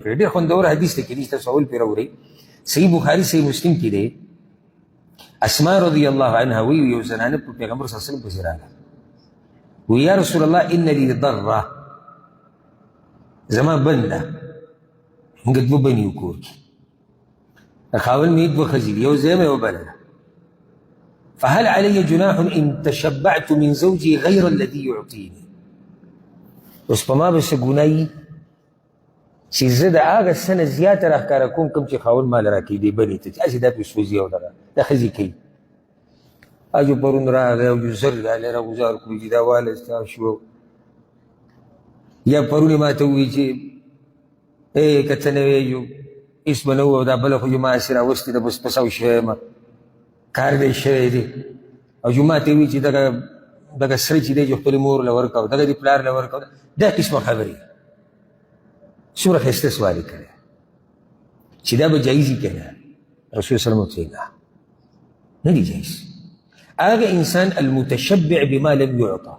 ډېر خوندور حدیث دی، کېدای شي تاسو اول پرې راوړئ. صحیح بخاري صحیح مسلم کې دی. اسماء رضی الله عنها وی یو زنانه په پیغمبر صلی الله علیه وسلم پسې راغله، وی یا رسول الله ان لي ضره، زما بنده موږ دوه بنې یو کور کې، خاوند مې دوه ښځې دي، یو زه یم یو بله ده. فهل علي جناح ان تشبعت من زوجي غير الذي يعطيني؟ اوس په ما به څه ګناه وي چې زه د هغه څه نه زیاته راښکاره کوم کوم چې خاوند مال راکوي دې بنې ته، چې هسې دا پرې سوځي او دغه دا ښځې کوي. اجو پرون راغی او جو زر ډالۍ راګوزار کړو چې دا واله ستا شو، یا پرون یې ما ته ووایي چې که څه نه وی جو هېڅ به نه وو، او دا بله خو جو ما هسې راوستې ده، بس پسو شوی یم، کار دی شوی دی. او جو ما ته یې ووایي چې دغه سره چې دی چې خپلې مور له ورکوه، دغه دې پلار له ورکوه، دا قسمه خبرې څومره ښایسته سوال یې کړی چې دا به جایز وي که نه؟ رسول صلی الله علیه وسلم نه، نه دی جایز. هغه انسان المتشبع بما لم يعطى،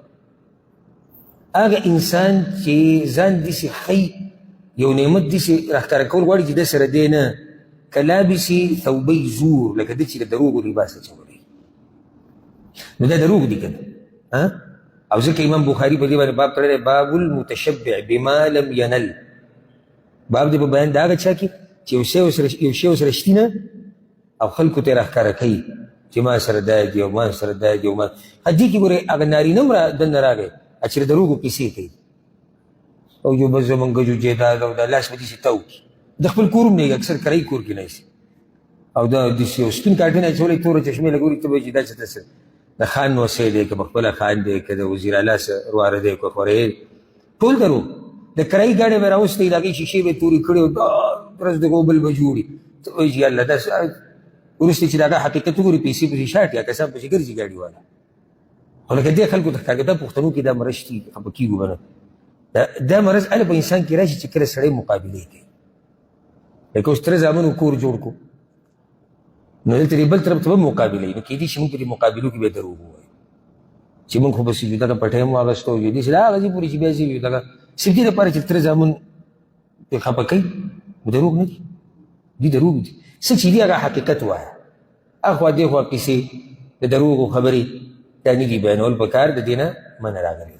هغه انسان چې ځان داسې ښي یو نعمت داسې راښکاره کول غواړي چې ده سره دی نه، که لابسې ثوبی زور، لکه ده چې د دروغو لباس اچولی، نو دا دروغ دي که نه؟ او ځکه امام بخاري په دې باندې باب کړی دی، باب المتشبع بما لم ینل. باب دی په بیان د هغه چا کې چې یو شی ورسره شتي نه او خلکو ته یې راښکاره کوي چې ما سره دا دي او ما سره دا دي او ما دې کې ګورئ هغه نارینه هم دننه راغی چې د دروغو کیسې کوي، او جو بس زمونږ جو جیداد او دا لاس به داسې تاو کړي، د خپل کور هم نه وي، اکثر کرایي کور کې نه شي، او دا داسې یو سپین کاټن اچولی توره چشمې لګوري، ته به وایي چې دا څه ته د خان نوسی دی که پخپله خان دی که د وزیر اعلی رواره دی که خورې، ټول دروغ. د کرایي ګاډۍ به راوستی، د هغې شیشې به تورې کړې او دا ورځ د غوبل به جوړي، ته وایي چې یالله دا وروسته چې د هغه حقیقت وګوري پیسې پسې شاټ یا کسان پسې ګرځي ګاډي والا. خو لکه دې خلکو ته ښکارېږي دا پښتنو کې دا مرض شتي، خفه کېږو به نه. دا مرض هله په انسان کې راشي چې کله سړی مقابلې کوي، لکه اوس تره زامنو کور جوړ کړو، نو دلته دې بل طرف ته به مقابله وي، نو کېدای شي موږ په دې مقابلو کې به دروغ ووایو چې موږ خو بس دغه پټۍ هم واخېسته او داسې لا هغه ځای پورې چې بیا زه دغه صرف دې لپاره چې تره زامن پرې خفه کوي، دروغ نه دي، دي دروغ دي. څه چې دي هغه حقیقت وایه، اخوا دېخوا کیسې د دروغو خبرې دا نه دي بیانول پکار، د دې نه منع راغلی.